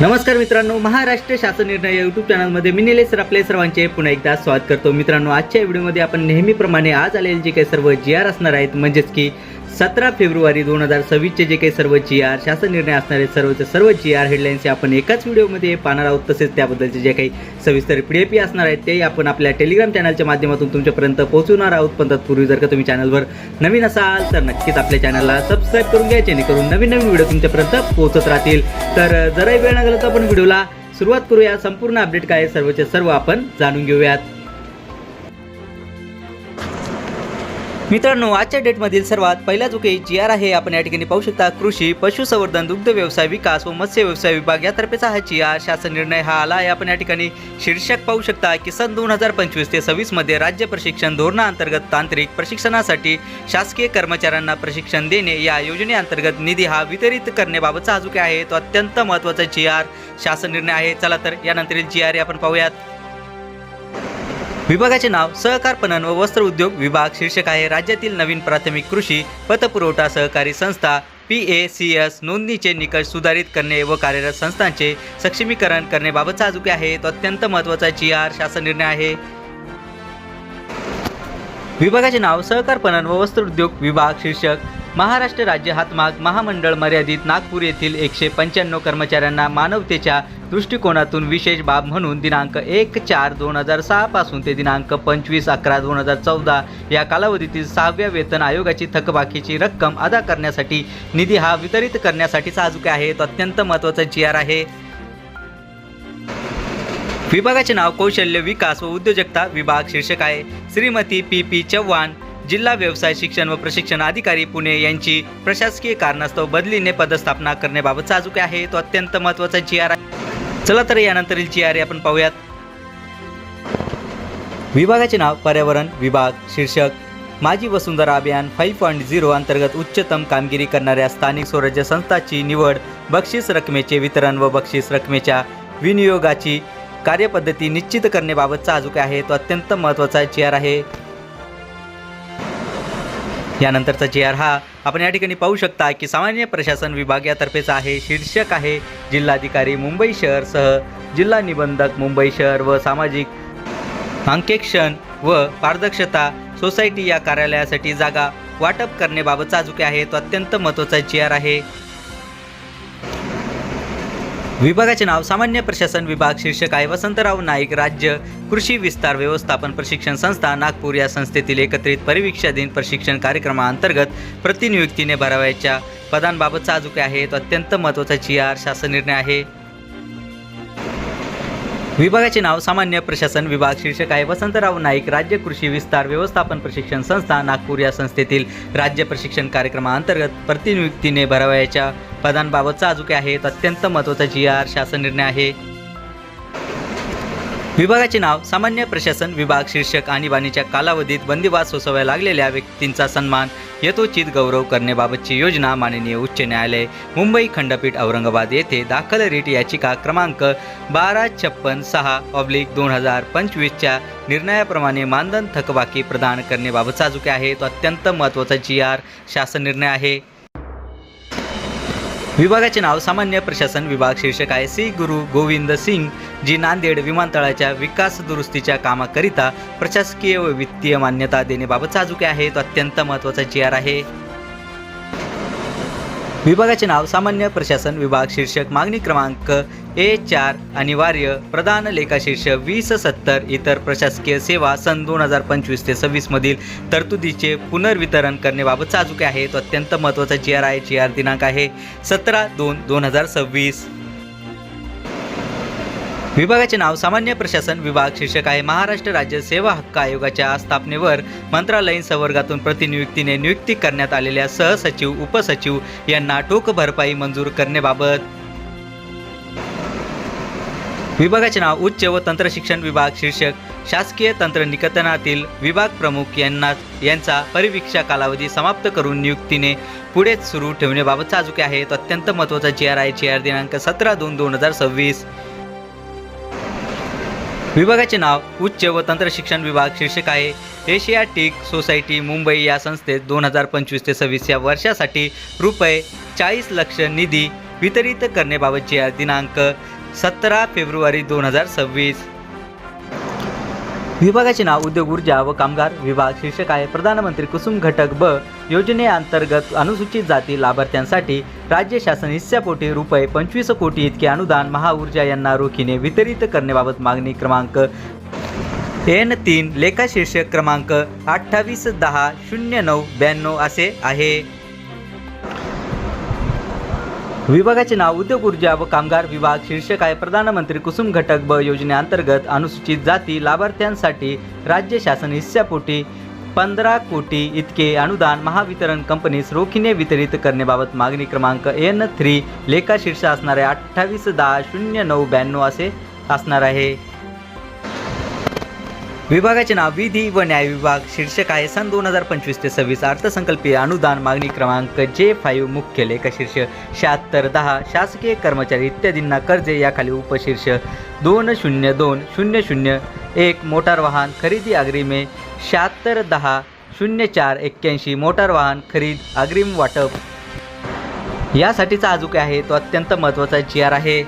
नमस्कार मित्रांनो, महाराष्ट्र शासन निर्णय यूट्यूब चॅनलमध्ये मी निलेश सर आपले सर्वांचे पुन्हा एकदा स्वागत करतो। मित्रांनो, आजच्या व्हिडिओमध्ये आपण नेहमीप्रमाणे आज आलेले जे काही सर्व GR असणार आहेत, म्हणजेच की 17 फेब्रुवारी 2026चे जे काही सर्व GR शासन निर्णय असणार आहेत, सर्व GR हेडलाईन्स आपण एकाच व्हिडिओमध्ये पाहणार आहोत। तसेच त्याबद्दलचे जे काही सविस्तर PDF असणार आहेत ते आपण आपल्या टेलिग्राम चॅनलच्या माध्यमातून तुमच्यापर्यंत पोहोचवणार आहोत। पण तत्पूर्वी जर का तुम्ही चॅनलवर नवीन असाल तर नक्कीच आपल्या चॅनलला सबस्क्राईब करून घ्या, जेणेकरून नवीन व्हिडिओ तुमच्यापर्यंत पोहोचत राहतील। तर जराही वेळ न घालवता आपण व्हिडिओला सुरुवात करूया। संपूर्ण अपडेट काय सर्वचे सर्व आपण जाणून घेऊयात। मित्रांनो, आजच्या डेटमधील सर्वात पहिला जो काही GR आहे आपण या ठिकाणी पाहू शकता। कृषी, पशुसंवर्धन, दुग्ध व्यवसाय विकास व मत्स्य व्यवसाय विभाग यातर्फेचा हा GR शासन निर्णय हा आला आहे। आपण या ठिकाणी शीर्षक पाहू शकता की सन 2025 ते 26 मध्ये राज्य प्रशिक्षण धोरणाअंतर्गत तांत्रिक प्रशिक्षणासाठी शासकीय कर्मचाऱ्यांना प्रशिक्षण देणे या योजनेअंतर्गत निधी हा वितरित करण्याबाबतचा हा जो काही आहे तो अत्यंत महत्त्वाचा GR शासन निर्णय आहे। चला तर यानंतरील GR आपण पाहूयात। विभागाचे नाव सहकार पणन व वस्त्र उद्योग विभाग। शीर्षक आहे राज्यातील नवीन प्राथमिक कृषी पतपुरवठा सहकारी संस्था PACS नोंदणीचे निकष सुधारित करणे व कार्यरत संस्थांचे सक्षमीकरण करण्याबाबतचा जो काही आहे तो अत्यंत महत्त्वाचा GR शासन निर्णय आहे। विभागाचे नाव सहकार पणन व वस्त्र उद्योग विभाग। शीर्षक महाराष्ट्र राज्य हातमाग महामंडळ मर्यादित नागपूर येथील 195 कर्मचाऱ्यांना मानवतेच्या दृष्टिकोनातून विशेष बाब म्हणून दिनांक 1/4/2006 पासून ते दिनांक 25/11/2014 या कालावधीतील 6व्या वेतन आयोगाची थकबाकीची रक्कम अदा करण्यासाठी निधी हा वितरित करण्यासाठीचा हा जो काही आहे तो अत्यंत महत्त्वाचा GR आहे। विभागाचे नाव कौशल्य विकास व उद्योजकता विभाग। शीर्षक आहे श्रीमती PP चव्हाण जिल्हा व्यवसाय शिक्षण व प्रशिक्षण अधिकारी पुणे यांची प्रशासकीय कारणास्तव बदलीने पदस्थापना करण्याबाबतचा जो काही आहे तो अत्यंत महत्त्वाचा GR आहे। चला तर यानंतरील GR आपण पाहूयात। विभागाचे नाव पर्यावरण विभाग। शीर्षक माझी वसुंधरा अभियान 5.0 अंतर्गत उच्चतम कामगिरी करणाऱ्या स्थानिक स्वराज्य संस्थांची निवड, बक्षीस रकमेचे वितरण व बक्षीस रकमेच्या विनियोगाची कार्यपद्धती निश्चित करण्याबाबतचा जो काही आहे तो अत्यंत महत्त्वाचा GR आहे। यानंतरचा GR हा आपण या ठिकाणी पाहू शकता की सामान्य प्रशासन विभाग यातर्फेचा आहे। शीर्षक आहे जिल्हाधिकारी मुंबई शहर सह जिल्हा निबंधक मुंबई शहर व सामाजिक अंकेक्षण व पारदर्शकता सोसायटी या कार्यालयासाठी जागा वाटप करण्याबाबतचा जो काही आहे तो अत्यंत महत्त्वाचा GR आहे। विभागाचे नाव सामान्य प्रशासन विभाग। शीर्षक आहे वसंतराव नाईक राज्य कृषी विस्तार व्यवस्थापन प्रशिक्षण संस्था नागपूर या संस्थेतील एकत्रित परिवीक्षाधीन प्रशिक्षण कार्यक्रमाअंतर्गत प्रतिनियुक्तीने भरावयाच्या पदांबाबतचा जो काही आहे तो अत्यंत महत्त्वाचा GR शासन निर्णय आहे। विभागाचे नाव सामान्य प्रशासन विभाग। शीर्षक आहे वसंतराव नाईक राज्य कृषी विस्तार व्यवस्थापन प्रशिक्षण संस्था नागपूर या संस्थेतील राज्य प्रशिक्षण कार्यक्रमाअंतर्गत प्रतिनियुक्तीने भरावयाच्या पदांबाबतचा जो काही आहे तो अत्यंत महत्त्वाचा GR शासन निर्णय आहे। विभागाचे नाव सामान्य प्रशासन विभाग। शीर्षक आणीबाणीच्या कालावधीत बंदिवास सोसाव्या लागलेल्या व्यक्तींचा सन्मान यथोचित गौरव करण्याबाबतची योजना माननीय उच्च न्यायालय मुंबई खंडपीठ औरंगाबाद येथे दाखल रीट याचिका क्रमांक 1256/2025 च्या निर्णयाप्रमाणे मानधन थकबाकी प्रदान करण्याबाबतचा जो काही आहे तो अत्यंत महत्त्वाचा GR शासन निर्णय आहे। विभागाचे नाव सामान्य प्रशासन विभाग। शीर्षक आहे श्री गुरु गोविंद सिंग जी नांदेड विमानतळाच्या विकास दुरुस्तीच्या कामाकरिता प्रशासकीय व वित्तीय मान्यता देण्याबाबतचा जो काही आहे तो अत्यंत महत्त्वाचा GR आहे। विभागाचे नाव सामान्य प्रशासन विभाग। शीर्षक मागणी क्रमांक A4 अनिवार्य प्रधान लेखाशीर्ष 2070 इतर प्रशासकीय सेवा सन 2025 ते 26 मधील तरतुदीचे पुनर्वितरण करण्याबाबतचा जो काही आहे तो अत्यंत महत्त्वाचा GR आहे। GR दिनांक आहे 17/2/2026। विभागाचे नाव सामान्य प्रशासन विभाग। शीर्षक आहे महाराष्ट्र राज्य सेवा हक्क आयोगाच्या स्थापनेवर मंत्रालयीन संवर्गातून प्रतिनियुक्तीने नियुक्ती करण्यात आलेल्या सहसचिव उपसचिव यांना ठोक भरपाई मंजूर करण्याबाबत। विभागाचे नाव उच्च व तंत्र शिक्षण विभाग। शीर्षक शासकीय तंत्रनिकेतनातील विभाग प्रमुख यांचा परिवीक्षा कालावधी समाप्त करून नियुक्तीने पुढे सुरू ठेवण्याबाबतचा जो काही आहे तो अत्यंत महत्त्वाचा GR आहे। GR दिनांक 17/2/2026। विभागाचे नाव उच्च व तंत्र शिक्षण विभाग। शीर्षक आहे एशियाटिक सोसायटी मुंबई या संस्थेत 2025 ते 26 या वर्षासाठी ₹40 लाख निधी वितरित करण्याबाबतची दिनांक 17 फेब्रुवारी 2026. विभागाचे नाव उद्योग ऊर्जा व कामगार विभाग. शीर्षक आहे प्रधानमंत्री कुसुम घटक ब योजनेअंतर्गत अनुसूचित जाती लाभार्थ्यांसाठी राज्य शासन हिस्सापोटी रुपये 25 कोटी इतके अनुदान महाऊर्जा यांना रोखीने वितरित करण्याबाबत मागणी क्रमांक N3 लेखा शीर्षक क्रमांक 28100992 असे आहे. विभागाचे नाव उद्योग ऊर्जा व कामगार विभाग. शीर्षक आहे प्रधानमंत्री कुसुम घटक ब योजनेअंतर्गत अनुसूचित जाती लाभार्थ्यांसाठी राज्य शासन हिस्सापोटी 15 कोटी इतके अनुदान महावितरण कंपनीस रोखीने वितरित करण्याबाबत मागणी क्रमांक N3 लेखा शीर्ष असणारे 28100992 असे असणार आहे. विभागाचे नाव विधी व न्याय विभाग. शीर्षक आहे सन 2025 ते 26 अर्थसंकल्पीय अनुदान मागणी क्रमांक J5 मुख्य लेखा शीर्ष 7610 शासकीय कर्मचारी इत्यादींना कर्जे याखाली उपशीर्ष 202001 मोटार वाहन खरेदी अग्रिमे 76100481 मोटार वाहन खरीद अग्रिम वाटप यासाठीचा अजूक आहे तो अत्यंत महत्त्वाचा GR आहे.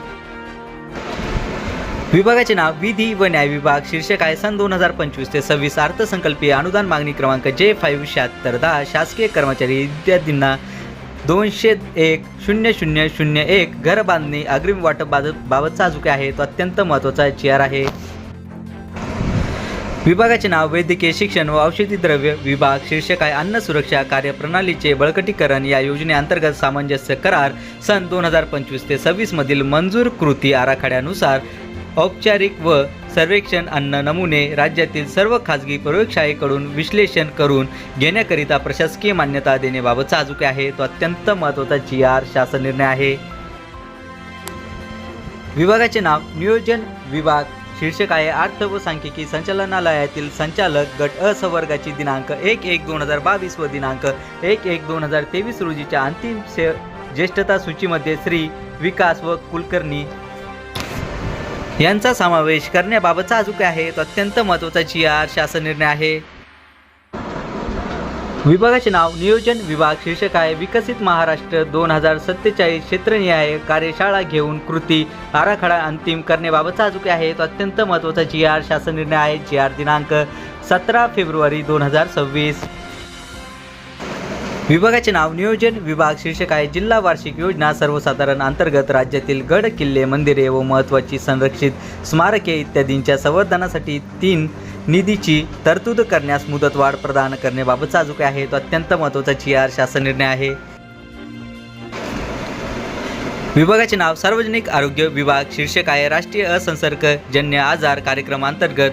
विभागाचे नाव विधी व न्याय विभाग. शीर्षक आहे सन 2025 ते 26 अर्थसंकल्पीय अनुदान मागणी क्रमांक J5 7610 शासकीय कर्मचारी इत्यादींना 2010001 घर बांधणी अग्रिम वाटप बाबतचा अजूक आहे तो अत्यंत महत्त्वाचा GR आहे. विभागाचे नाव वैद्यकीय शिक्षण व औषधी द्रव्य विभाग. शीर्षक आहे अन्न सुरक्षा कार्यप्रणालीचे बळकटीकरण या योजनेअंतर्गत सामंजस्य करार सन 2025 ते 26 मधील मंजूर कृती आराखड्यानुसार औपचारिक व सर्वेक्षण अन्न नमुने राज्यातील सर्व खाजगी प्रयोगशाळेकडून विश्लेषण करून घेण्याकरिता प्रशासकीय मान्यता देण्याबाबतचा अजूक आहे तो अत्यंत महत्त्वाचा GR शासन निर्णय आहे. विभागाचे नाव नियोजन विभाग. शीर्षक आहे अर्थ व सांख्यिकी संचालनालयातील संचालक गट अ संवर्गाची दिनांक 1/1/2022 व दिनांक 1/1/2023 रोजीच्या अंतिम ज्येष्ठता सूचीमध्ये श्री विकास व कुलकर्णी यांचा समावेश करण्याबाबतचा अजूक आहे तो अत्यंत महत्त्वाचा GR शासन निर्णय आहे. विभागाचे नाव नियोजन विभाग. शीर्षक आहे विकसित महाराष्ट्र 2047 क्षेत्रनिहाय कार्यशाळा घेऊन कृती आराखडा अंतिम करण्याबाबतचा अजूक आहे तो अत्यंत महत्त्वाचा GR शासन निर्णय आहे. GR दिनांक 17 फेब्रुवारी 2026. विभागाचे नाव नियोजन विभाग. शीर्षक आहे जिल्हा वार्षिक योजना सर्वसाधारण अंतर्गत राज्यातील गड किल्ले मंदिरे व महत्त्वाची संरक्षित स्मारके इत्यादींच्या संवर्धनासाठी 3 निधीची तरतूद करण्यास मुदतवाढ प्रदान करण्याबाबतचा अजूक आहे तो अत्यंत महत्त्वाचा GR शासन निर्णय आहे. विभागाचे नाव सार्वजनिक आरोग्य विभाग. शीर्षक आहे राष्ट्रीय असंसर्गजन्य आजार कार्यक्रम अंतर्गत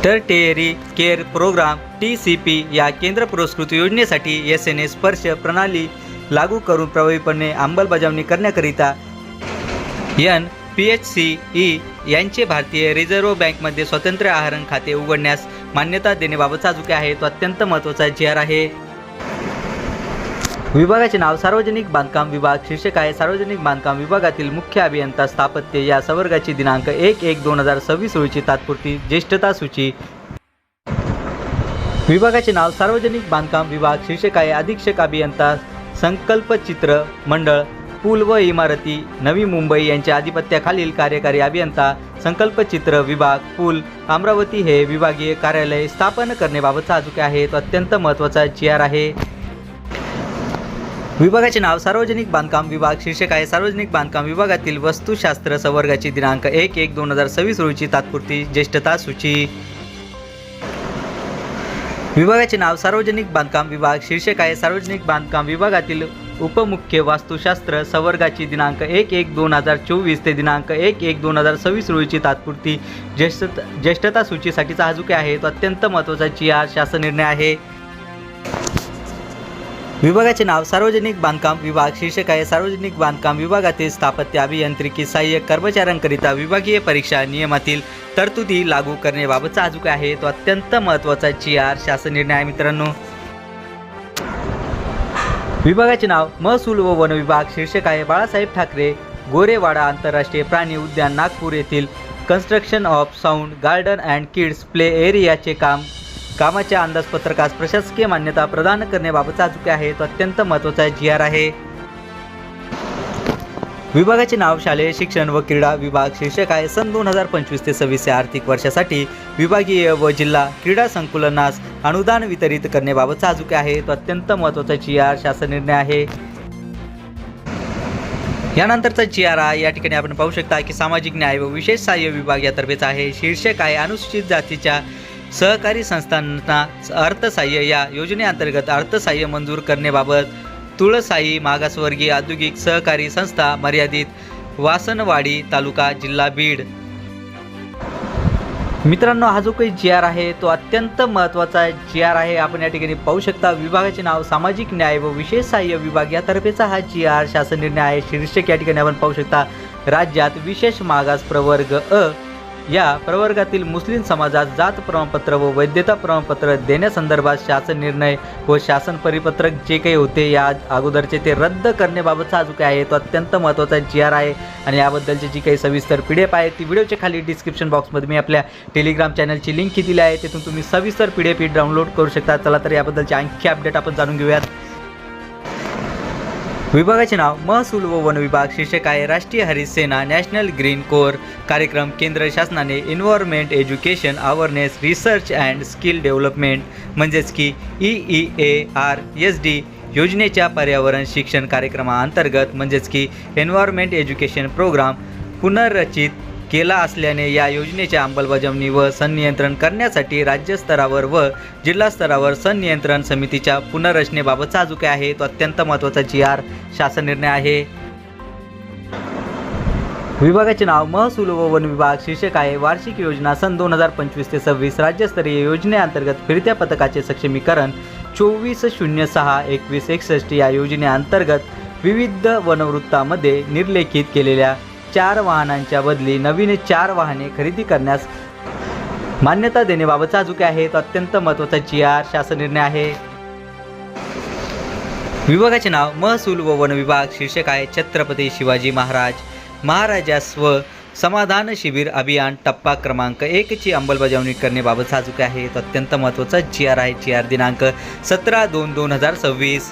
टर्टियरी केअर प्रोग्राम TCP या केंद्र पुरस्कृत योजनेसाठी SNA स्पर्श प्रणाली लागू करून प्रभावीपणे अंमलबजावणी करण्याकरिता NPHCE यांचे भारतीय रिझर्व्ह बँकमध्ये स्वतंत्र आहरण खाते उघडण्यास मान्यता देण्याबाबतचा अजूक आहे तो अत्यंत महत्त्वाचा GR आहे. विभागाचे नाव सार्वजनिक बांधकाम विभाग. शीर्षक आहे सार्वजनिक बांधकाम विभागातील मुख्य अभियंता स्थापत्य या संवर्गाची दिनांक 1/1/2026 रोजी तात्पुरती ज्येष्ठता सूची. विभागाचे नाव सार्वजनिक बांधकाम विभाग. शीर्षक आहे अधीक्षक अभियंता संकल्पचित्र मंडळ पूल व इमारती नवी मुंबई यांच्या आधिपत्याखालील कार्यकारी अभियंता संकल्पचित्र विभाग पूल अमरावती हे विभागीय कार्यालय स्थापन करण्याबाबतचा अजूक आहे तो अत्यंत महत्त्वाचा GR आहे. विभागाचे नाव सार्वजनिक बांधकाम विभाग. शीर्षक आहे सार्वजनिक बांधकाम विभागातील वस्तुशास्त्र संवर्गाची दिनांक 1/1/2026 रोजी तात्पुरती ज्येष्ठता सूची. विभागाचे नाव सार्वजनिक बांधकाम विभाग. शीर्षक आहे सार्वजनिक बांधकाम विभागातील उपमुख्य वास्तुशास्त्र संवर्गाची दिनांक 1/1/2024 ते दिनांक 1/1/2026 रोजीची तात्पुरती ज्येष्ठता सूचीसाठीचा अजूक आहे तो अत्यंत महत्त्वाचा GR शासन निर्णय आहे. विभागाचे नाव सार्वजनिक बांधकाम विभाग. शीर्षक आहे सार्वजनिक बांधकाम विभागातील स्थापत्य अभियांत्रिकी सहाय्यक कर्मचाऱ्यांकरिता विभागीय परीक्षा नियमातील तरतुदी लागू करण्याबाबतचा अजूक आहे तो अत्यंत महत्त्वाचा GR शासन निर्णय आहे. मित्रांनो, विभागाचे नाव महसूल व वन विभाग. शीर्षक आहे बाळासाहेब ठाकरे गोरेवाडा आंतरराष्ट्रीय प्राणी उद्यान नागपूर येथील construction of sound garden and kids play एरियाचे कामाच्या अंदाजपत्रकास प्रशासकीय मान्यता प्रदान करण्याबाबतचा अजूक आहे तो अत्यंत महत्त्वाचा GR आहे. विभागाचे नाव शालेय शिक्षण व क्रीडा विभाग. शीर्षक आहे सन 2025 ते 26 या आर्थिक वर्षासाठी विभागीय व जिल्हा क्रीडा संकुलनास अनुदान वितरित करण्याबाबत साजूक आहे. तो अत्यंत महत्त्वाचा GR शासन निर्णय आहे. यानंतरचा GR या ठिकाणी आपण पाहू शकता की सामाजिक न्याय व विशेष सहाय्य विभाग यातर्फेच आहे. शीर्षक आहे अनुसूचित जातीच्या सहकारी संस्थांना अर्थसहाय्य या योजनेअंतर्गत अर्थसहाय्य मंजूर करण्याबाबत तुळसाई मागासवर्गीय औद्योगिक सहकारी संस्था मर्यादित, वासनवाडी तालुका, जिल्हा बीड. मित्रांनो, हा जो काही GR आहे तो अत्यंत महत्त्वाचा GR आहे. आपण या ठिकाणी पाहू शकता विभागाचे नाव सामाजिक न्याय व विशेष सहाय्य विभाग यातर्फेचा हा GR शासन निर्णय आहे. शीर्षक या ठिकाणी आपण पाहू शकता राज्यात विशेष मागास प्रवर्ग अ या प्रवर्गातील मुस्लिम समाजास जात प्रमाणपत्र व वैधता प्रमाणपत्र देण्यासंदर्भात शासन निर्णय व शासन परिपत्रक जे काही होते या अगोदरचे ते रद्द करण्याबाबत साजूक आहे. तो अत्यंत महत्त्वाचा GR आहे आणि याबद्दलची जी काही सविस्तर PDF आहे ती व्हिडिओच्या खाली डिस्क्रिप्शन बॉक्समध्ये मी आपल्या टेलिग्राम चॅनलची लिंक दिली आहे. तिथून तुम्ही सविस्तर PDF डाउनलोड करू शकता. चला तर याबद्दलचे आणखी अपडेट आपण जाणून घेऊयात. विभागाचे नाव महसूल व वन विभाग. शीर्षक आहे राष्ट्रीय हरित सेना नॅशनल ग्रीन कोर कार्यक्रम. केंद्र शासनाने environment education awareness research and skill development म्हणजेच की EEARSD योजनेच्या पर्यावरण शिक्षण कार्यक्रमाअंतर्गत म्हणजेच की एन्व्हायरमेंट एज्युकेशन प्रोग्राम पुनर्रचित केला असल्याने या योजनेच्या अंमलबजावणी व संनियंत्रण करण्यासाठी राज्य स्तरावर व जिल्हा स्तरावर संनियंत्रण समितीच्या पुनर्रचनेबाबत साजूक आहे. तो अत्यंत महत्त्वाचा GR शासन निर्णय आहे. विभागाचे नाव महसूल व वन विभाग. शीर्षक आहे वार्षिक योजना सन 2025 ते 26 राज्यस्तरीय योजनेअंतर्गत फिरत्या पथकाचे सक्षमीकरण 24/06/2161 या योजनेअंतर्गत विविध वनवृत्तामध्ये निर्लेखित केलेल्या 4 वाहनांच्या बदली नवीन 4 वाहने खरेदी करण्यास मान्यता देण्याबाबत साजूक आहे. तो अत्यंत महत्त्वाचा GR शासन निर्णय आहे. विभागाचे नाव महसूल व वन विभाग. शीर्षक आहे छत्रपती शिवाजी महाराजस्व समाधान शिबिर अभियान टप्पा क्रमांक 1 ची अंमलबजावणी करण्याबाबत साजूक आहे. तो अत्यंत महत्त्वाचा GR आहे. GR दिनांक 17/2/2026.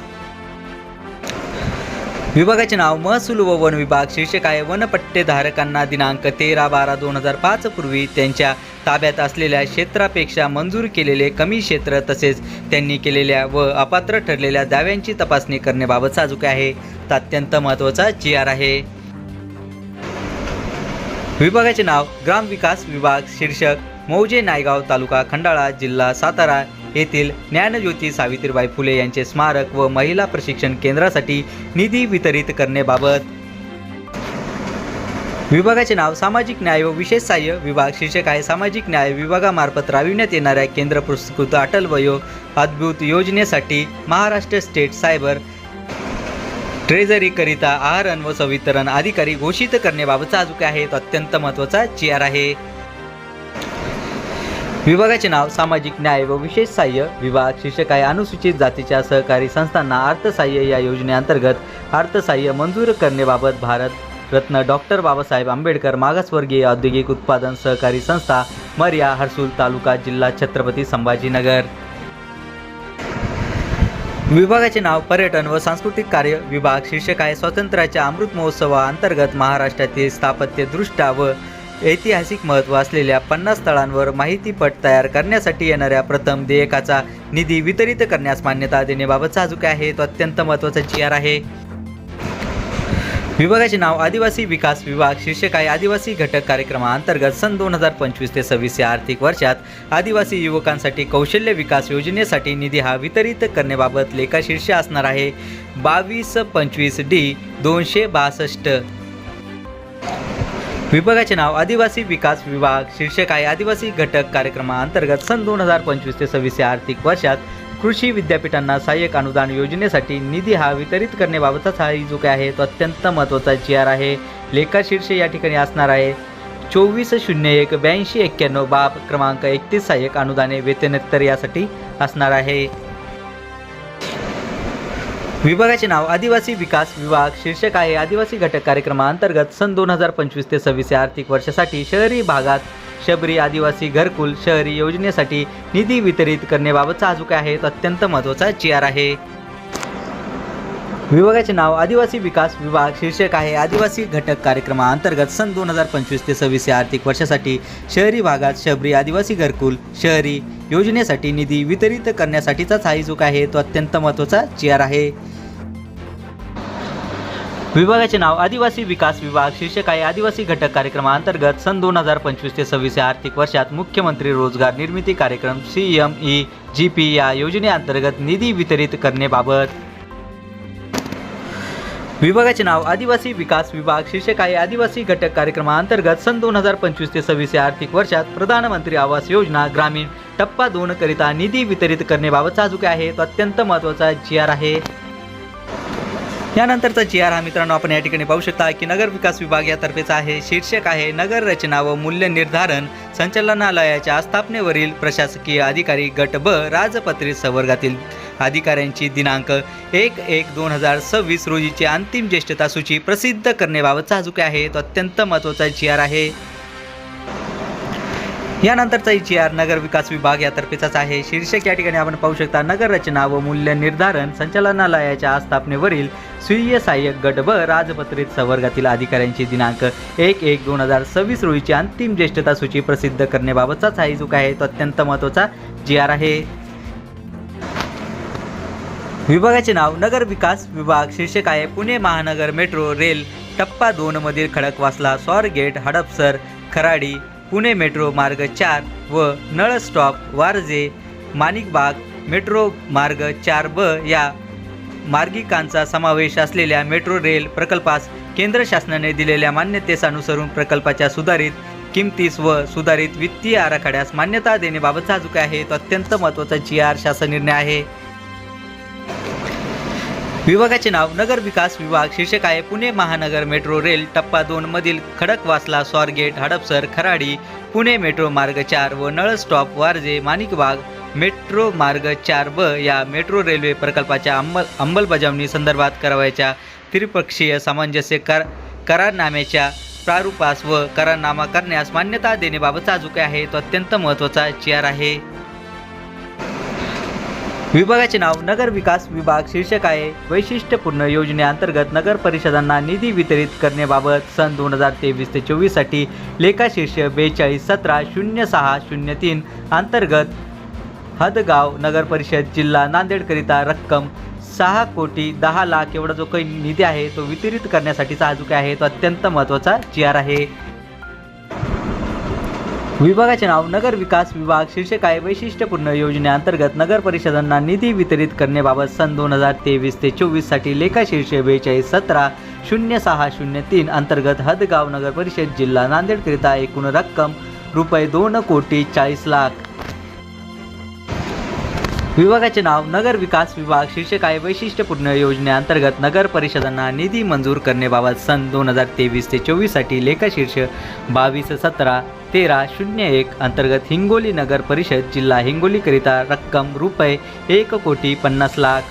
विभागाचे नाव महसूल व वन विभाग. शीर्षक आहे वनपट्टेधारकांना दिनांक 13/12/2005 पूर्वी त्यांच्या ताब्यात असलेल्या क्षेत्रापेक्षा मंजूर केलेले कमी क्षेत्र तसेच त्यांनी केलेल्या व अपात्र ठरलेल्या दाव्यांची तपासणी करण्याबाबत साजूक आहे. तो अत्यंत महत्त्वाचा GR आहे. विभागाचे नाव ग्रामविकास विभाग. शीर्षक मौजे नायगाव तालुका खंडाळा जिल्हा सातारा येथील ज्ञानज्योती सावित्रीबाई फुले यांचे स्मारक व महिला प्रशिक्षण केंद्रासाठी निधी वितरित करण्याबाबत. विभागाचे नाव सामाजिक न्याय व विशेष सहाय्य विभाग. शीर्षक आहे सामाजिक न्याय विभागामार्फत राबविण्यात येणाऱ्या केंद्र पुरस्कृत अटल वयो अद्भुत योजनेसाठी महाराष्ट्र स्टेट सायबर ट्रेझरीकरिता आहरण व संवितरण अधिकारी घोषित करण्याबाबत साजूक आहे. तो अत्यंत महत्त्वाचा GR आहे. विभागाचे नाव सामाजिक न्याय व विशेष सहाय्य विभाग. शीर्षक आहे अनुसूचित जातीच्या सहकारी संस्थांना अर्थसहाय्य या योजनेअंतर्गत अर्थसहाय्य मंजूर करण्याबाबत भारत रत्न डॉक्टर बाबासाहेब आंबेडकर मागासवर्गीय औद्योगिक उत्पादन सहकारी संस्था मर्या हर्सूल तालुका जिल्हा छत्रपती संभाजीनगर. विभागाचे नाव पर्यटन व सांस्कृतिक कार्य विभाग. शीर्षक आहे स्वातंत्र्याच्या अमृत महोत्सवाअंतर्गत महाराष्ट्रातील स्थापत्यदृष्ट्या व ऐतिहासिक महत्त्व असलेल्या 50 स्थळांवर माहितीपट तयार करण्यासाठी येणाऱ्या प्रथम देयकाचा निधी वितरित करण्यास मान्यता देण्याबाबत साजूक आहे. तो अत्यंत महत्त्वाचा GR आहे. विभागाचे नाव आदिवासी विकास विभाग. शीर्षक आहे आदिवासी घटक कार्यक्रमाअंतर्गत सन 2025 ते 26 या आर्थिक वर्षात आदिवासी युवकांसाठी कौशल्य विकास योजनेसाठी निधी हा वितरित करण्याबाबत लेखाशीर्ष असणार आहे 2225D-262. विभागाचे नाव आदिवासी विकास विभाग. शीर्षक आहे आदिवासी घटक कार्यक्रमाअंतर्गत सन 2025 ते 26 या आर्थिक वर्षात कृषी विद्यापीठांना सहाय्यक अनुदान योजनेसाठी निधी हा वितरित करण्याबाबतचा साहजिक आहे. तो अत्यंत महत्त्वाचा GR आहे. लेखाशीर्ष या ठिकाणी असणार आहे 24/01/8291 बाब क्रमांक 31 सहाय्यक अनुदाने वेतनोत्तर यासाठी असणार आहे. विभागाचे नाव आदिवासी विकास विभाग. शीर्षक आहे आदिवासी घटक कार्यक्रमाअंतर्गत सन 2025 ते 26 या आर्थिक वर्षासाठी शहरी भागात शबरी आदिवासी घरकुल शहरी योजनेसाठी निधी वितरित करण्याबाबत साजूक आहे. तो अत्यंत महत्त्वाचा GR आहे. विभागाचे नाव आदिवासी विकास विभाग. शीर्षक आहे आदिवासी घटक कार्यक्रमाअंतर्गत सन 2025 ते 26 या आर्थिक वर्षासाठी शहरी भागात शबरी आदिवासी घरकुल शहरी योजनेसाठी निधी वितरित करण्यासाठीचाच हा जो आहे तो अत्यंत महत्त्वाचा GR आहे. विभागाचे नाव आदिवासी विकास विभाग. शीर्षक आहे आदिवासी घटक कार्यक्रमाअंतर्गत सन 2025 ते 26 या आर्थिक वर्षात मुख्यमंत्री रोजगार निर्मिती कार्यक्रम CMEGP या योजनेअंतर्गत निधी वितरित करण्याबाबत. विभागाचे नाव आदिवासी विकास विभाग. शीर्षक आहे आदिवासी घटक कार्यक्रमाअंतर्गत सन 2025 ते 26 या आर्थिक वर्षात प्रधानमंत्री आवास योजना ग्रामीण टप्पा 2 करिता निधी वितरित करण्याबाबतचा जो आहे तो अत्यंत महत्त्वाचा GR आहे. यानंतरचा GR हा मित्रांनो आपण या ठिकाणी पाहू शकता की नगर विकास विभाग यातर्फेचा आहे. शीर्षक आहे नगर रचना व मूल्य निर्धारण संचालनालयाच्या आस्थापनेवरील प्रशासकीय अधिकारी गट ब राजपत्रित संवर्गातील अधिकाऱ्यांची दिनांक 1/1/2026 रोजीची अंतिम ज्येष्ठता सूची प्रसिद्ध करण्याबाबतचा जो आहे तो अत्यंत महत्त्वाचा GR आहे. यानंतरचा GR नगर विकास विभाग यातर्फेचाच आहे. शीर्षक या ठिकाणी आपण पाहू शकता नगर रचना व मूल्य निर्धारण संचालनालयाच्या आस्थापनेवरील स्वीय सहाय्यक गट ब राजपत्रित संवर्गातील अधिकाऱ्यांची दिनांक 1/1/2026 रोजीची अंतिम ज्येष्ठता सूची प्रसिद्ध करण्याबाबतचाच हा जो आहे तो अत्यंत महत्त्वाचा GR आहे. विभागाचे नाव नगर विकास विभाग. शीर्षक आहे पुणे महानगर मेट्रो रेल टप्पा 2 मधील खडकवासला स्वारगेट हडपसर खराडी पुणे मेट्रो मार्ग 4 व नळ स्टॉप वारजे माणिकबाग मेट्रो मार्ग 4B या मार्गिकांचा समावेश असलेल्या मेट्रो रेल प्रकल्पास केंद्र शासनाने दिलेल्या मान्यतेनुसार प्रकल्पाच्या सुधारित किमतीस व सुधारित वित्तीय आराखड्यास मान्यता देण्याबाबतचा जो आहे तो अत्यंत महत्त्वाचा GR शासन निर्णय आहे. विभागाचे नाव नगर विकास विभाग. शीर्षक आहे पुणे महानगर मेट्रो रेल टप्पा 2 मधील खडकवासला स्वारगेट हडपसर खराडी पुणे मेट्रो मार्ग 4 व नळ स्टॉप वारजे माणिकबाग मेट्रो मार्ग 4B या मेट्रो रेल्वे प्रकल्पाच्या अंमलबजावणी संदर्भात करावयाच्या त्रिपक्षीय सामंजस्य करारनाम्याच्या प्रारूपास व करारनामा करण्यास मान्यता देण्याबाबतचा जो आहे तो अत्यंत महत्त्वाचा GR आहे. विभागाचे नाव नगर विकास विभाग. शीर्षक आहे वैशिष्ट्यपूर्ण योजनेअंतर्गत नगर परिषदांना निधी वितरित करण्याबाबत सन 2023 ते 24 साठी लेखाशीर्ष 4217-0603 अंतर्गत हदगाव नगर परिषद जिल्हा नांदेडकरिता रक्कम 6,10,00,000 एवढा जो काही निधी आहे तो वितरित करण्यासाठीचा हा जो आहे तो अत्यंत महत्त्वाचा GR आहे. विभागाचे नाव नगर विकास विभाग. शीर्षक आहे वैशिष्ट्यपूर्ण योजनेअंतर्गत नगर परिषदांना निधी वितरित करण्याबाबत सन 2023 ते 24 साठी लेखाशीर्ष 4217-0603 अंतर्गत हदगाव नगर परिषद जिल्हा नांदेडकरिता एकूण रक्कम ₹2,40,00,000. विभागाचे नाव नगर विकास विभाग. शीर्षक आहे वैशिष्ट्यपूर्ण योजनेअंतर्गत नगर परिषदांना निधी मंजूर करण्याबाबत सन 2023 ते 24 साठी लेखाशीर्ष 2217-1301 अंतर्गत हिंगोली नगर परिषद जिल्हा हिंगोलीकरिता रक्कम ₹1,50,00,000.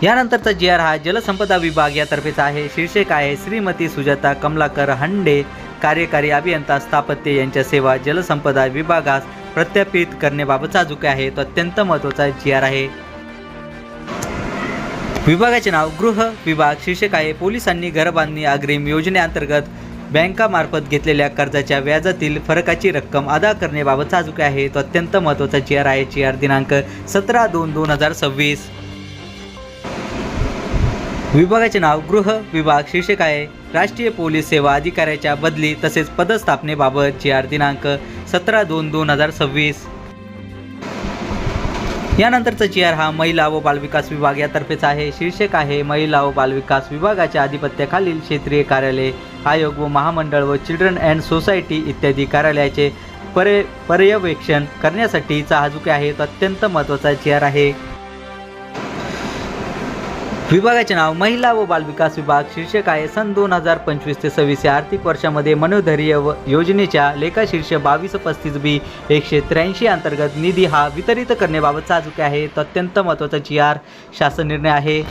यानंतरचा GR हा जलसंपदा विभाग यातर्फेचा आहे. शीर्षक आहे श्रीमती सुजाता कमलाकर हंडे कार्यकारी अभियंता स्थापत्य यांच्या सेवा जलसंपदा विभागास प्रत्यापित करण्याबाबतचा जो आहे तो अत्यंत महत्त्वाचा GR आहे. विभागाचे नाव गृह विभाग. शीर्षक आहे पोलिसांनी घरबांधणी अग्रिम योजनेअंतर्गत बँकामार्फत घेतलेल्या कर्जाच्या व्याजातील फरकाची रक्कम अदा करण्याबाबतचा जो आहे तो अत्यंत महत्त्वाचा GR आहे. GR दिनांक 17/2/2026. विभागाचे नाव गृह विभाग. शीर्षक आहे राष्ट्रीय पोलीस सेवा अधिकाऱ्याच्या बदली तसेच पदस्थापनेबाबत GR दिनांक 17/2/2026. यानंतरचा GR हा महिला व बालविकास विभाग यातर्फेचा आहे. शीर्षक आहे महिला व बालविकास विभागाच्या आधिपत्याखालील क्षेत्रीय कार्यालय आयोग व महामंडळ व चिल्ड्रन अँड सोसायटी इत्यादी कार्यालयाचे पर्यवेक्षण करण्यासाठीचा हा जो आहे तो अत्यंत महत्त्वाचा GR आहे. विभागाचे नाव महिला व बालविकास विभाग. शीर्षक आहे सन 2025 ते 26 या आर्थिक वर्षामध्ये मनोधैर्य योजनेच्या लेखाशीर्ष 2235B 183 अंतर्गत निधी हा वितरित करण्याबाबतचा जो आहे तो अत्यंत महत्त्वाचा GR शासन निर्णय आहे.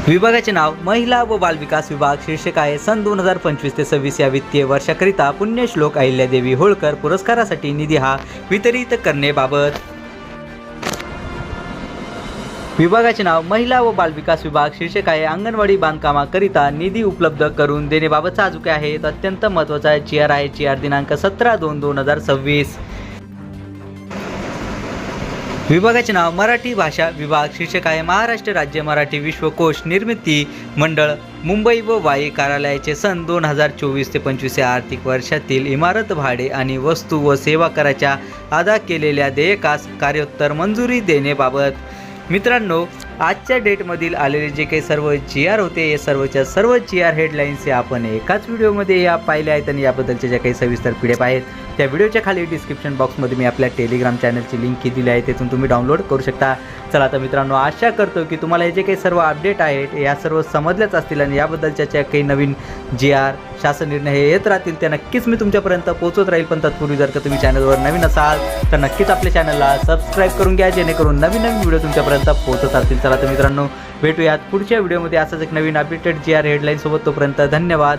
विभागाचे नाव महिला व बालविकास विभाग. शीर्षक आहे सन 2025 ते 26 या वित्तीय वर्षाकरिता पुण्यश्लोक अहिल्यादेवी होळकर पुरस्कारासाठी निधी हा वितरित करण्याबाबत. विभागाचे नाव महिला व बालविकास विभाग. शीर्षक आहे अंगणवाडी बांधकामाकरिता निधी उपलब्ध करून देण्याबाबतचा हा जो काय आहे तो अत्यंत महत्त्वाचा GR आहे. GR दिनांक 17/2/2026. विभागाचे नाव मराठी भाषा विभाग. शीर्षक आहे महाराष्ट्र राज्य मराठी विश्वकोश निर्मिती मंडळ मुंबई व वाई कार्यालयाचे सन 2024 ते 25 या आर्थिक वर्षातील इमारत भाडे आणि वस्तू व सेवा कराच्या अदा केलेल्या देयकास कार्योत्तर मंजुरी देण्याबाबत. मित्रांनो, आजच्या डेटमधील आलेले जे काही सर्व GR होते हे सर्वच्या सर्व GR हेडलाईन्स हे आपण एकाच व्हिडिओमध्ये या पाहिले आहेत आणि याबद्दलच्या ज्या काही सविस्तर PDF आहेत त्या व्हिडिओच्या खाली डिस्क्रिप्शन बॉक्समध्ये मी आपल्या टेलिग्राम चॅनलची लिंक दिली आहे, तिथून तुम्ही डाउनलोड करू शकता. चला तर मित्रांनो, आशा करतो की तुम्हाला हे जे काही सर्व अपडेट आहेत या सर्व समजल्याच असतील आणि याबद्दलच्या ज्या काही नवीन GR शासन निर्णय हे येत राहतील त्या नक्कीच मी तुमच्यापर्यंत पोहोचत राहील. पण तत्पूर्वी जर का तुम्ही चॅनलवर नवीन असाल तर नक्कीच आपल्या चॅनलला सबस्क्राईब करून घ्या, जेणेकरून नवीन नवीन व्हिडिओ तुमच्यापर्यंत पोहोचत असतील. चला तर मित्रांनो, भेटूयात पुढच्या व्हिडिओमध्ये असाच एक नवीन अपडेटेड GR हेडलाईन सोबत. तोपर्यंत धन्यवाद.